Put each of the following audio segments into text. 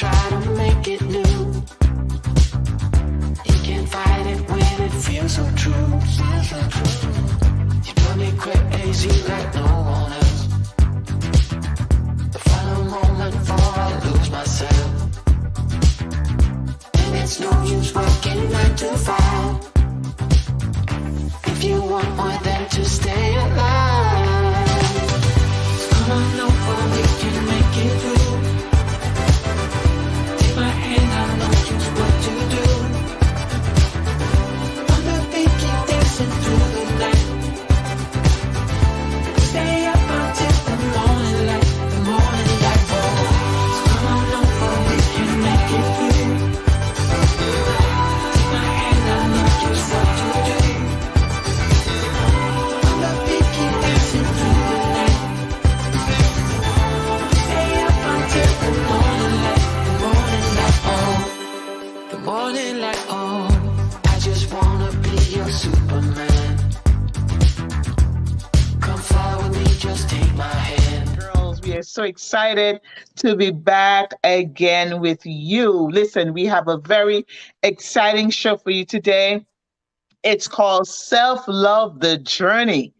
try to make it new. You can't fight it when it feels so true. You drive me crazy like no one else. The final moment before I lose myself. And it's no use working 9 to 5 if you want more than to stay alive. So come on over, we can make it through. Take my hand, I know just what to do. On the beat, keep dancing through the night. Stay up until the morning light, the morning light. Oh, so come on over, we can make it through. Take my hand, I know just what to do. On the beat, keep dancing through the night. Stay up until the morning light, the morning light. Oh, the morning light. Oh, I just wanna be your Superman. Come fly with me, just take my hand. Girls, we are so excited to be back again with you. Listen, we have a very exciting show for you today. It's called Self Love the Journey.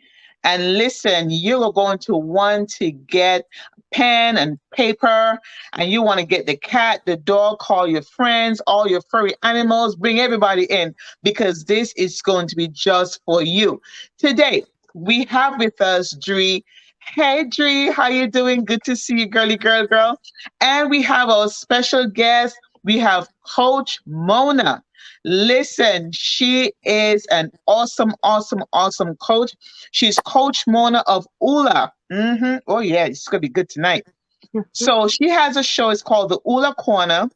And listen, you are going to want to get pen and paper, and you want to get the cat, the dog, call your friends, all your furry animals, bring everybody in because this is going to be just for you. Today, we have with us Dree. Hey Dree, how you doing? Good to see you, girly girl. And we have our special guest. We have Coach Mona. Listen, she is an awesome coach. She's Coach Mona of ULA. Oh, yeah, it's going to be good tonight. So she has a show. It's called the ULA Corner,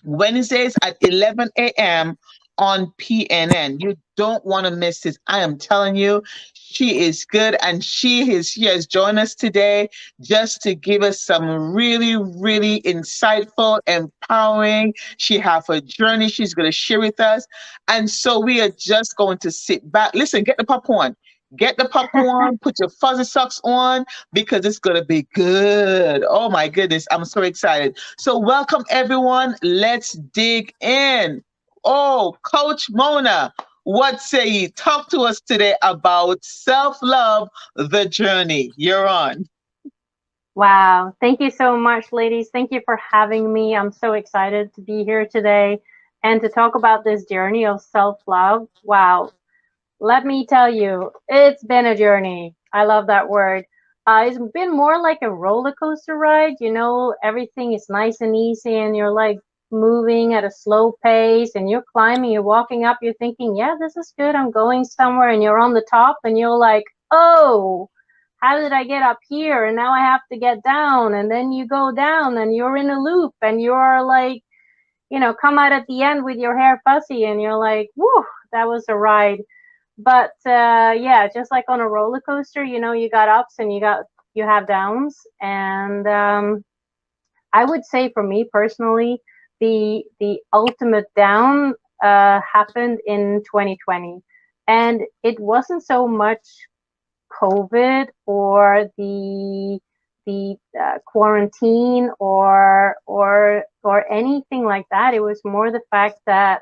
Wednesdays at 11 a.m. on PNN. You don't want to miss this. I am telling you, she is good, and she has joined us today just to give us some really insightful, empowering. She have her journey she's going to share with us, and so we are just going to sit back. Listen, get the popcorn. Get the popcorn, put your fuzzy socks on because it's going to be good. Oh my goodness, I'm so excited. So welcome everyone. Let's dig in. Oh, Coach Mona, what say you? Talk to us today about self-love, the journey. You're on. Wow. Thank you so much, ladies. Thank you for having me. I'm so excited to be here today and to talk about this journey of self-love. Wow. Let me tell you, it's been a journey. I love that word. It's been more like a roller coaster ride. You know, everything is nice and easy, and you're like moving at a slow pace, and you're climbing, you're walking up, you're thinking, yeah, this is good. I'm going somewhere, and you're on the top, and you're like, oh, how did I get up here? And now I have to get down. And then you go down, and you're in a loop, and you're like, you know, come out at the end with your hair fuzzy, and you're like, whew, that was a ride. But yeah, just like on a roller coaster, you know, you got ups and you have downs. And I would say for me personally, the ultimate down happened in 2020, and it wasn't so much COVID or the quarantine or anything like that. It was more the fact that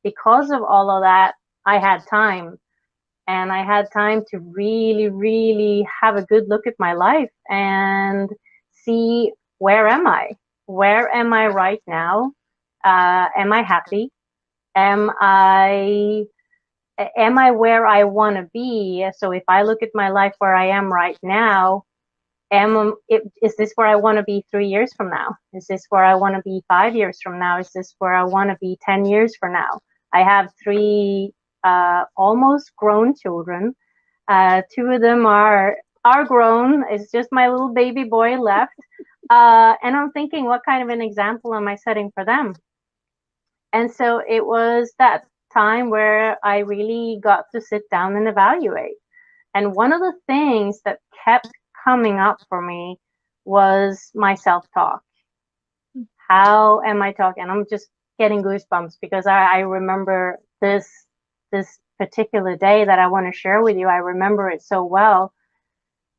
because of all of that, I had time, and I had time to really have a good look at my life and see, where am I? Where am I right now? Am I happy? Am I where I want to be? So if I look at my life where I am right now, is this where I want to be 3 years from now? Is this where I want to be 5 years from now? Is this where I want to be 10 years from now? I have three almost grown children. Two of them are grown. It's just my little baby boy left. And I'm thinking, what kind of an example am I setting for them? And so it was that time where I really got to sit down and evaluate. And one of the things that kept coming up for me was my self-talk. How am I talking? I'm just getting goosebumps because I remember this particular day that I want to share with you. I remember it so well.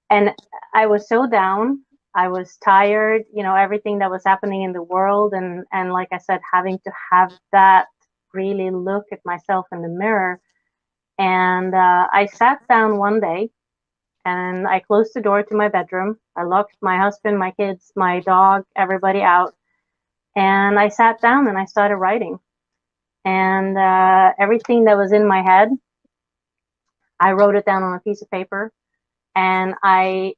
And I was so down. I was tired, you know, everything that was happening in the world. And like I said, having to have that really look at myself in the mirror. And I sat down one day and I closed the door to my bedroom. I locked my husband, my kids, my dog, everybody out. And I sat down and I started writing. And everything that was in my head, I wrote it down on a piece of paper, and I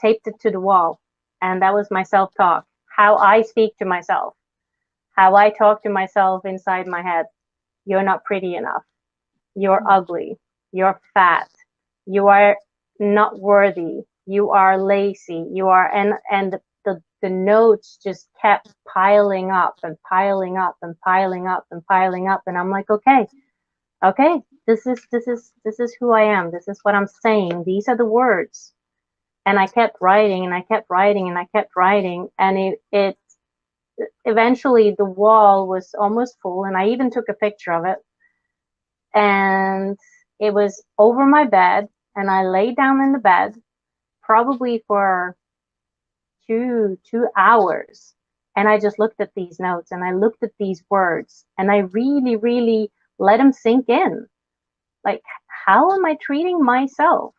taped it to the wall. And that was my self-talk, how I speak to myself, how I talk to myself inside my head. You're not pretty enough. You're ugly. You're fat. You are not worthy. You are lazy. You are, and the notes just kept piling up and piling up and piling up and piling up. And I'm like, okay, this is who I am. This is what I'm saying. These are the words. And I kept writing and I kept writing and I kept writing. And it eventually the wall was almost full. And I even took a picture of it. And it was over my bed. And I lay down in the bed probably for two hours. And I just looked at these notes and I looked at these words and I really, really let them sink in. Like, how am I treating myself?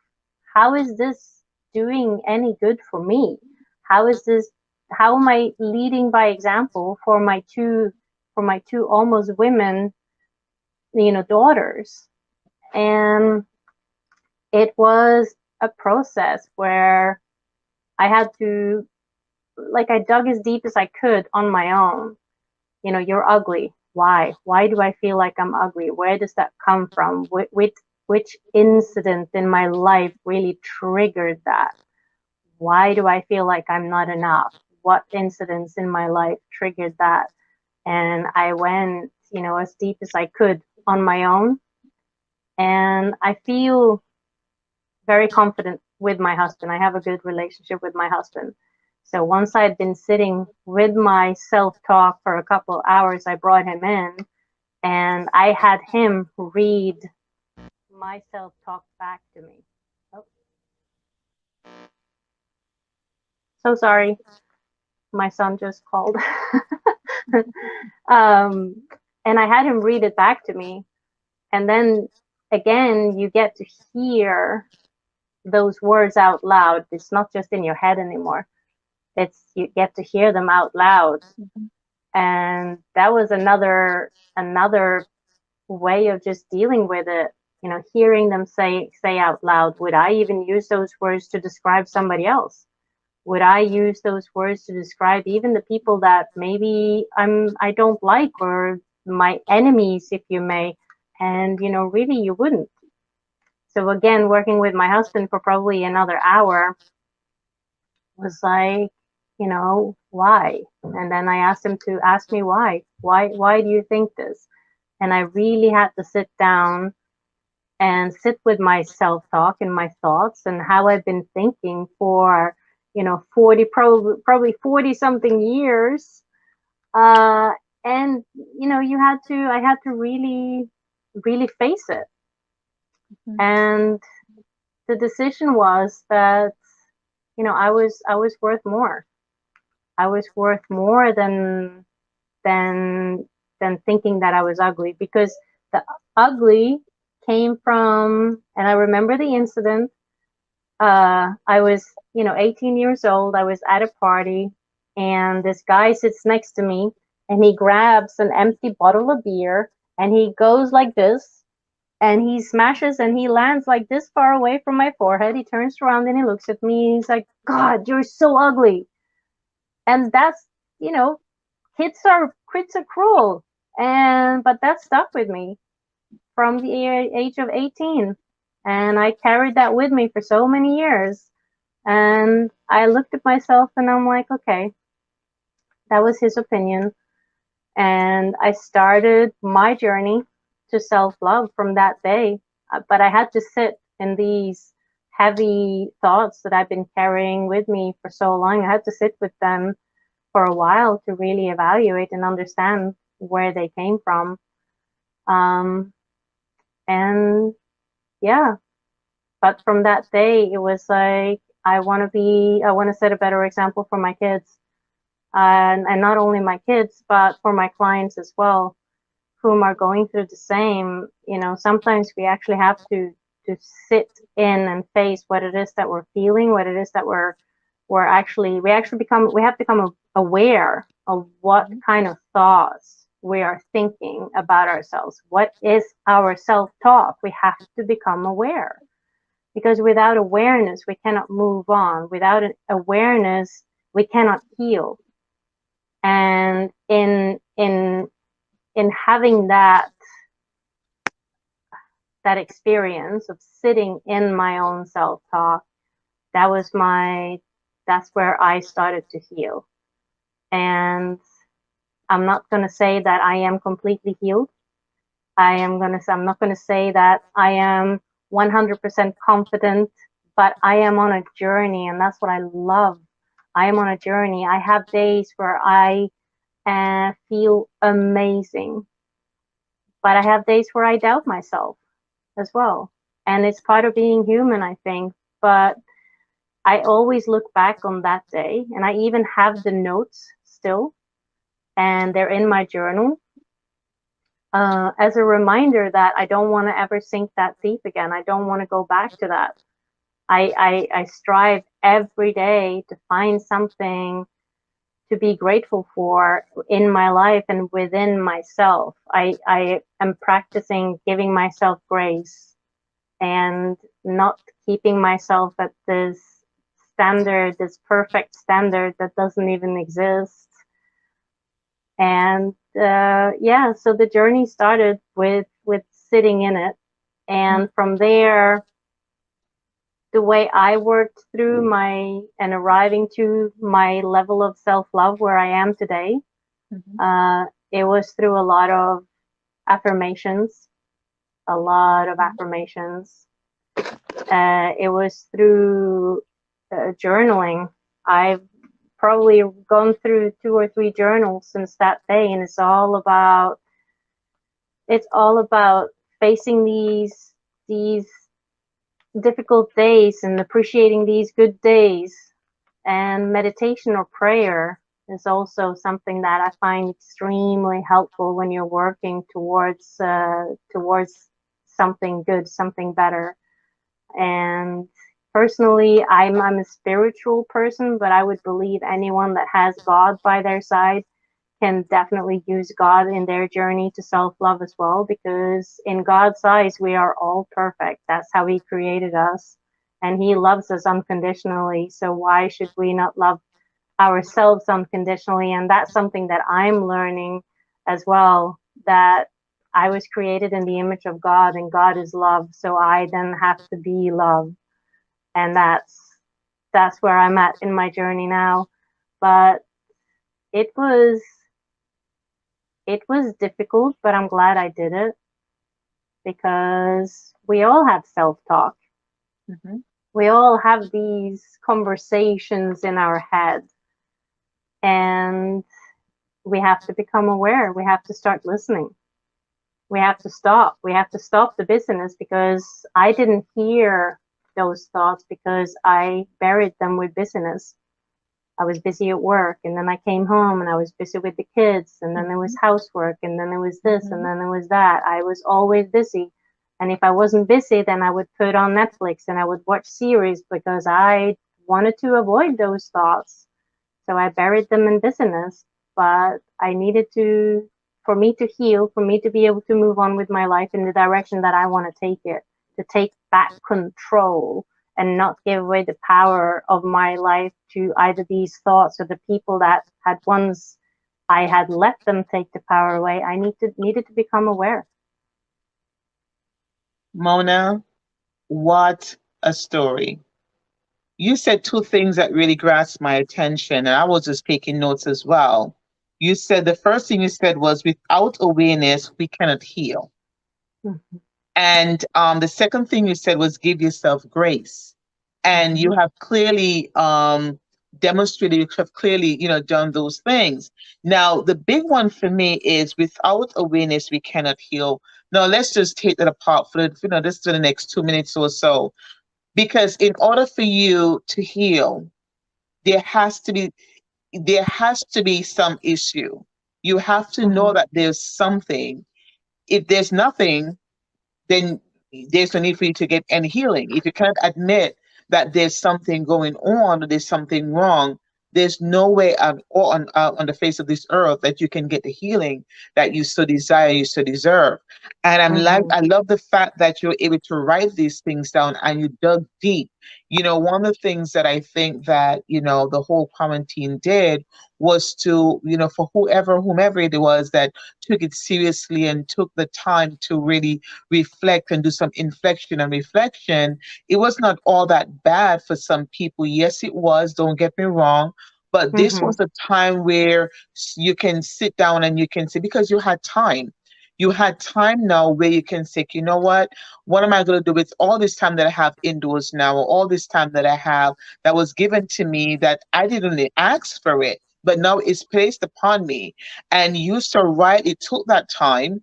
How is this doing any good for me? How am I leading by example for my two almost women, you know, daughters? And it was a process where I had to, like, I dug as deep as I could on my own. You know, you're ugly. Why? Why do I feel like I'm ugly? Where does that come from? Which incident in my life really triggered that? Why do I feel like I'm not enough? What incidents in my life triggered that? And I went, you know, as deep as I could on my own. And I feel very confident with my husband. I have a good relationship with my husband. So once I'd been sitting with my self-talk for a couple of hours, I brought him in and I had him read my self-talk back to me. Oh. So sorry. My son just called. And I had him read it back to me. And then again, you get to hear those words out loud. It's not just in your head anymore. It's, you get to hear them out loud. And that was another way of just dealing with it, you know, hearing them say out loud. Would I even use those words to describe somebody else? Would I use those words to describe even the people that maybe I don't like, or my enemies, if you may? And, you know, really you wouldn't. So again, working with my husband for probably another hour was like, you know, why? And then I asked him to ask me why. Why do you think this? And I really had to sit down and sit with my self-talk and my thoughts and how I've been thinking for, you know, probably 40 something years. And, you know, I had to really, really face it. And the decision was that, you know, I was worth more. I was worth more than thinking that I was ugly, because the ugly came from, and I remember the incident. I was, you know, 18 years old. I was at a party and this guy sits next to me and he grabs an empty bottle of beer and he goes like this and he smashes and he lands like this far away from my forehead. He turns around and he looks at me and he's like, God, you're so ugly. And that's, you know, kids are cruel. But that stuck with me from the age of 18. And I carried that with me for so many years. And I looked at myself and I'm like, okay, that was his opinion. And I started my journey to self-love from that day. But I had to sit in these heavy thoughts that I've been carrying with me for so long. I had to sit with them for a while to really evaluate and understand where they came from. And yeah, but from that day, it was like I want to set a better example for my kids, and not only my kids, but for my clients as well, whom are going through the same. Sometimes we actually have to sit in and face what it is that we're feeling, what it is that we have to become aware of what kind of thoughts we are thinking about ourselves. What is our self-talk? We have to become aware, because without awareness we cannot move on. Without an awareness we cannot heal. And in having that experience of sitting in my own self-talk, that's where I started to heal. And I'm not going to say that I am completely healed. I'm not going to say that I am 100% confident, but I am on a journey, and that's what I love. I am on a journey. I have days where I feel amazing, but I have days where I doubt myself as well. And it's part of being human, I think. But I always look back on that day, and I even have the notes still, and they're in my journal, as a reminder that I don't want to ever sink that deep again. I don't want to go back to that. I strive every day to find something to be grateful for in my life and within myself. I am practicing giving myself grace and not keeping myself at this standard, this perfect standard that doesn't even exist. And so the journey started with sitting in it, and from there, the way I worked through and arriving to my level of self-love where I am today, it was through a lot of affirmations. It was through journaling. I've probably gone through 2 or 3 journals since that day, and it's all about facing these difficult days and appreciating these good days. And meditation or prayer is also something that I find extremely helpful when you're working towards something good, something better. And personally, I'm a spiritual person, but I would believe anyone that has God by their side can definitely use God in their journey to self-love as well, because in God's eyes, we are all perfect. That's how He created us, and He loves us unconditionally. So why should we not love ourselves unconditionally? And that's something that I'm learning as well, that I was created in the image of God, and God is love. So I then have to be love. And that's where I'm at in my journey now. But it was difficult, but I'm glad I did it, because we all have self-talk. We all have these conversations in our head, and we have to become aware. We have to start listening. We have to stop. We have to stop the busyness, because I didn't hear those thoughts because I buried them with busyness. I was busy at work, and then I came home and I was busy with the kids, and then there was housework, and then there was this, and then there was that. I was always busy. And if I wasn't busy, then I would put on Netflix and I would watch series, because I wanted to avoid those thoughts. So I buried them in busyness. But I needed for me to heal, for me to be able to move on with my life in the direction that I want to take it, to take back control and not give away the power of my life to either these thoughts or the people that had once I had let them take the power away. I needed to become aware. Mona, what a story. You said 2 things that really grasped my attention, and I was just taking notes as well. You said the first thing you said was, without awareness, we cannot heal. And the second thing you said was, give yourself grace. And you have clearly demonstrated, you have clearly, done those things. Now, the big one for me is, without awareness, we cannot heal. Now, let's just take that apart for just for the next 2 minutes or so. Because in order for you to heal, there has to be there has to be some issue. You have to know Mhm. that there's something. If there's nothing, then there's no need for you to get any healing. If you can't admit that there's something going on or there's something wrong, there's no way on the face of this earth that you can get the healing that you so desire, you so deserve. And Mhm. I love the fact that you're able to write these things down and you dug deep. One of the things that I think that, the whole quarantine did was to, for whomever it was that took it seriously and took the time to really reflect and do some inflection and reflection, it was not all that bad for some people. Yes, it was, don't get me wrong. But this Mhm. was a time where you can sit down and you can say, because you had time. You had time now where you can say, you know what am I going to do with all this time that I have indoors now, or all this time that I have that was given to me that I didn't ask for it, but now it's placed upon me. And you so right, it took that time,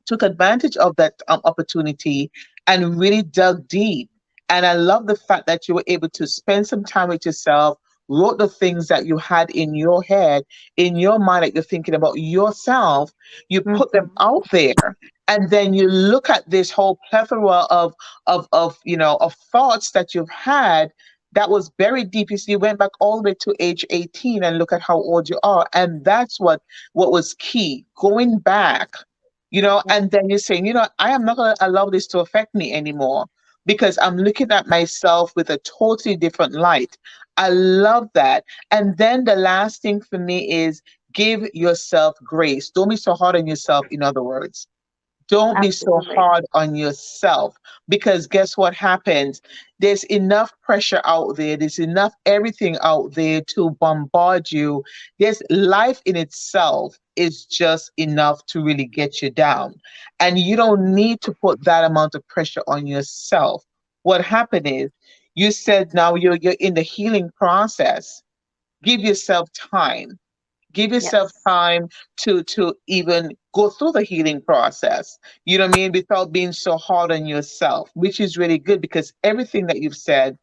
took advantage of that opportunity and really dug deep. And I love the fact that you were able to spend some time with yourself, wrote the things that you had in your head, in your mind that you're thinking about yourself, you put them Mhm. out there. And then you look at this whole plethora of thoughts that you've had that was very deep. You see, you went back all the way to age 18 and look at how old you are. And that's what was key. Going back, and then you're saying, I am not going to allow this to affect me anymore because I'm looking at myself with a totally different light. I love that. And then the last thing for me is give yourself grace. Don't be so hard on yourself, in other words. Don't be so Absolutely. hard on yourself because guess what happens? There's enough pressure out there. There's enough everything out there to bombard you. There's life in itself is just enough to really get you down. And you don't need to put that amount of pressure on yourself. What happened is you said now you're in the healing process. Give yourself time. Give yourself Yes. time to even go through the healing process, what I mean, without being so hard on yourself, which is really good because everything that you've said,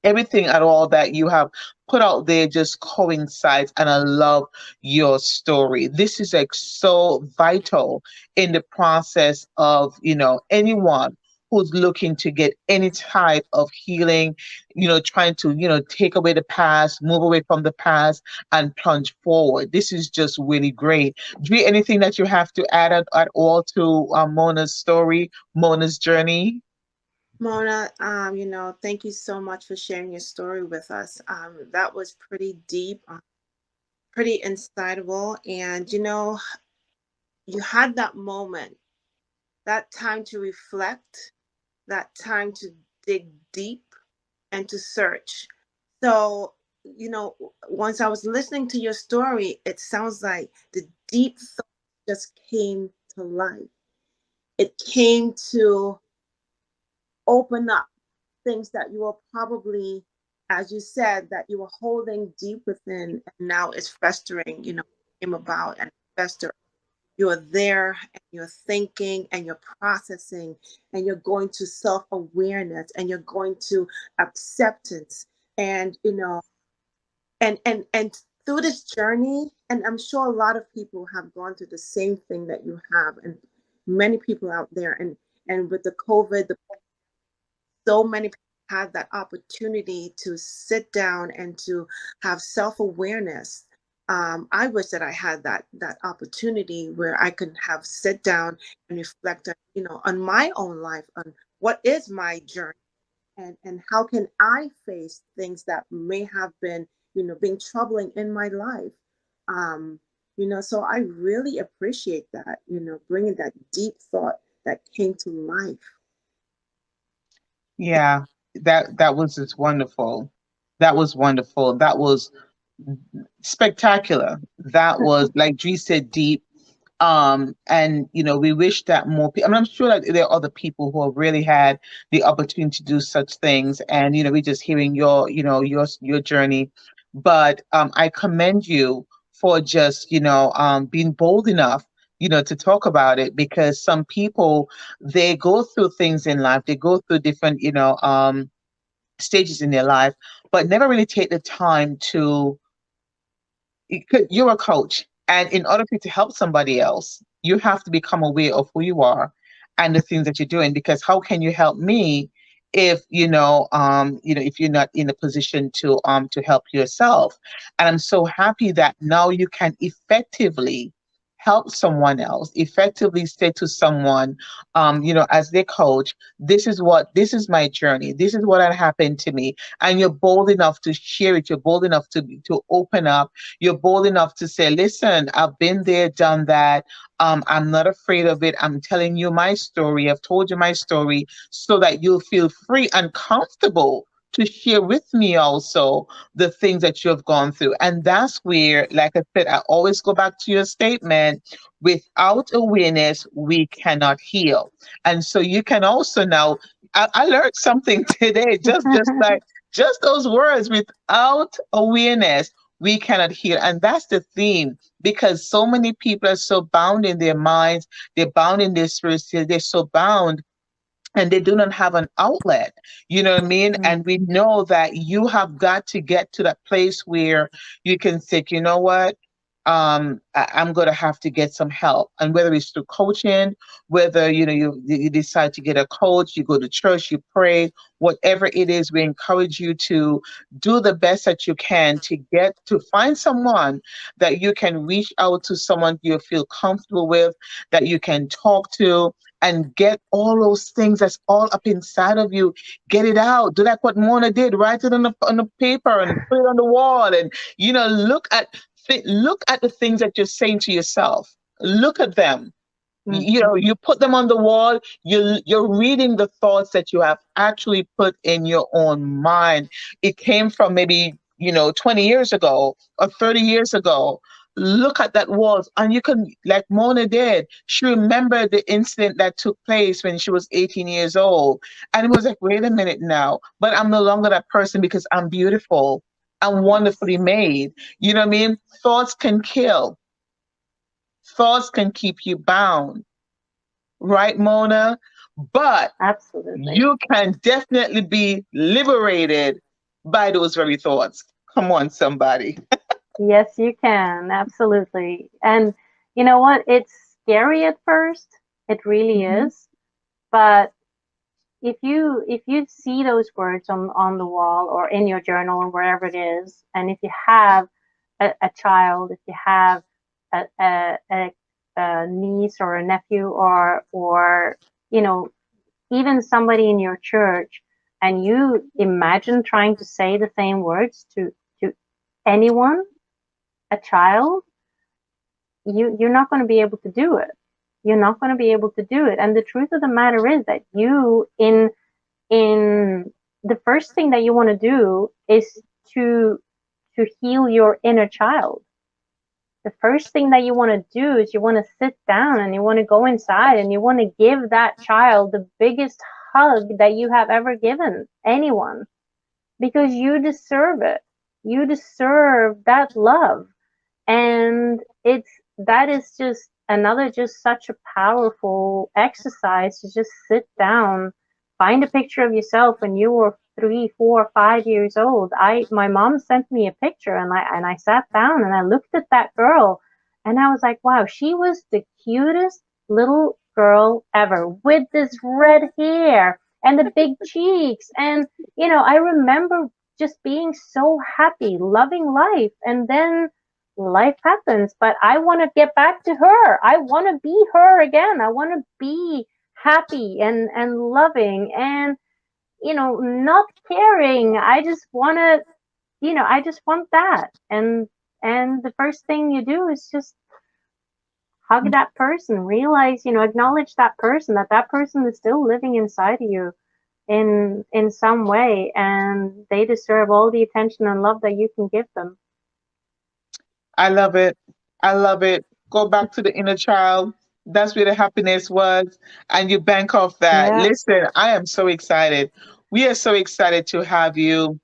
everything at all that you have put out there just coincides, and I love your story. This is like so vital in the process of anyone who's looking to get any type of healing, trying to take away the past, move away from the past and plunge forward. This is just really great. Do anything that you have to add at all to Mona's story, Mona's journey? Mona, thank you so much for sharing your story with us. That was pretty deep, pretty insightful, and you had that moment, that time to reflect, that time to dig deep and to search. So, once I was listening to your story, it sounds like the deep thought just came to life. It came to open up things that you were probably, as you said, that you were holding deep within, and now it's festering, came about and fester. You're there and you're thinking and you're processing and you're going to self-awareness and you're going to acceptance. And and through this journey, and I'm sure a lot of people have gone through the same thing that you have, and many people out there, and with the COVID, so many people had that opportunity to sit down and to have self-awareness. I wish that I had that opportunity where I could have sit down and reflect on, on my own life, on what is my journey, and how can I face things that may have been, being troubling in my life. Um, so I really appreciate that, bringing that deep thought that came to life. Yeah, that was just wonderful. That was wonderful. That was spectacular. That was, like G said, deep. And we wish that more people. I mean, I'm sure that there are other people who have really had the opportunity to do such things, and we're just hearing your journey. But I commend you for just being bold enough to talk about it, because some people, they go through things in life, they go through different stages in their life, but never really take the time to you're a coach, and in order for you to help somebody else, you have to become aware of who you are and the things that you're doing. Because how can you help me if if you're not in a position to help yourself? And I'm so happy that now you can effectively help someone else, effectively say to someone, as their coach, this is my journey, this is what had happened to me, and you're bold enough to share it, you're bold enough to open up, you're bold enough to say, listen, I've been there, done that. I'm not afraid of it. I'm telling you my story. I've told you my story so that you'll feel free and comfortable to share with me also the things that you have gone through. And that's where, like I said, I always go back to your statement, without awareness, we cannot heal. And so you can also now, I learned something today, just like just those words, without awareness, we cannot heal. And that's the theme, because so many people are so bound in their minds, they're bound in their spirits, they're so bound, and they do not have an outlet. You know what I mean? Mm. And we know that you have got to get to that place where you can say, you know what? I'm going to have to get some help. And whether it's through coaching, whether, you decide to get a coach, you go to church, you pray, whatever it is, we encourage you to do the best that you can to get to find someone that you can reach out to, someone you feel comfortable with, that you can talk to, and get all those things that's all up inside of you. Get it out. Do like what Mona did. Write it on the paper and put it on the wall. And look at the things that you're saying to yourself. Look at them. You put them on the wall. You're reading the thoughts that you have actually put in your own mind. It came from maybe 20 years ago or 30 years ago. Look at that wall, and you can, like Mona did, she remembered the incident that took place when she was 18 years old. And it was like, wait a minute now, but I'm no longer that person because I'm beautiful. I'm wonderfully made. You know what I mean? Thoughts can kill. Thoughts can keep you bound. Right, Mona? But Absolutely. you can definitely be liberated by those very thoughts. Come on, somebody. Yes, you can. Absolutely. And you know what? It's scary at first. It really Mhm. is. But if you see those words on the wall or in your journal or wherever it is, and if you have a child, if you have a niece or a nephew or even somebody in your church, and you imagine trying to say the same words to anyone, a child, you're not going to be able to do it. You're not going to be able to do it. And the truth of the matter is that you in the first thing that you want to do is to heal your inner child. The first thing that you want to do is you want to sit down and you want to go inside and you want to give that child the biggest hug that you have ever given anyone, because you deserve it. You deserve that love. And that is just another, just such a powerful exercise to just sit down, find a picture of yourself when you were 3, 4, 5 years old. My mom sent me a picture, and I sat down and I looked at that girl, and I was like, wow, she was the cutest little girl ever, with this red hair and the big cheeks. And I remember just being so happy, loving life. And then life happens, but I want to get back to her. I want to be her again. I want to be happy and loving and not caring. I just want to, I just want that. And the first thing you do is just hug that person, realize, acknowledge that person, that person is still living inside of you in some way, and they deserve all the attention and love that you can give them. I love it. I love it. Go back to the inner child. That's where the happiness was. And you bank off that. Yeah. Listen, I am so excited. We are so excited to have you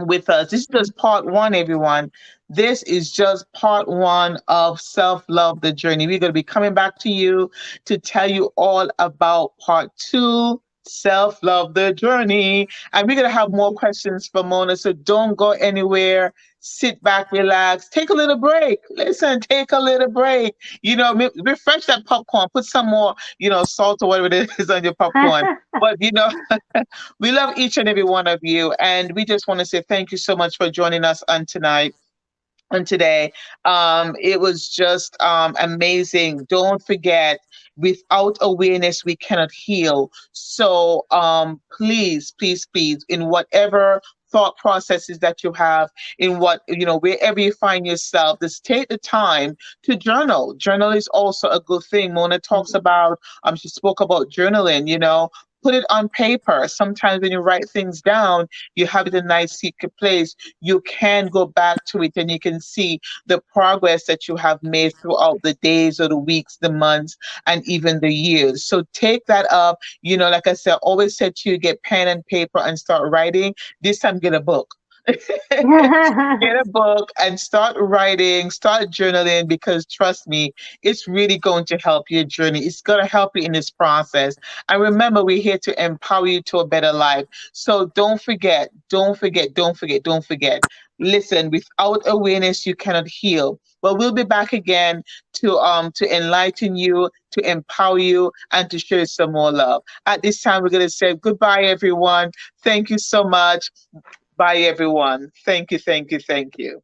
with us. This is just part one, everyone. This is just part one of Self Love the Journey. We're going to be coming back to you to tell you all about part two Self-love the journey. And we're going to have more questions for Mona. So don't go anywhere. Sit back, relax, take a little break. Listen, take a little break. Refresh that popcorn, put some more, salt or whatever it is on your popcorn. But, we love each and every one of you. And we just want to say thank you so much for joining us on tonight. And today, it was just amazing. Don't forget, without awareness, we cannot heal. So please, please, please, in whatever thought processes that you have, in wherever you find yourself, just take the time to journal. Journal is also a good thing. Mona talks about, she spoke about journaling, put it on paper. Sometimes when you write things down, you have it in a nice secret place. You can go back to it and you can see the progress that you have made throughout the days or the weeks, the months, and even the years. So take that up. Like I said, always said to you, get pen and paper and start writing. This time, get a book. Get a book and start writing, start journaling, because trust me, it's really going to help your journey. It's going to help you in this process. And remember, we're here to empower you to a better life. So don't forget, don't forget, don't forget, don't forget. Listen, without awareness, you cannot heal. But we'll be back again to enlighten you, to empower you, and to show you some more love. At this time, we're going to say goodbye, everyone. Thank you so much. Bye, everyone. Thank you, thank you, thank you.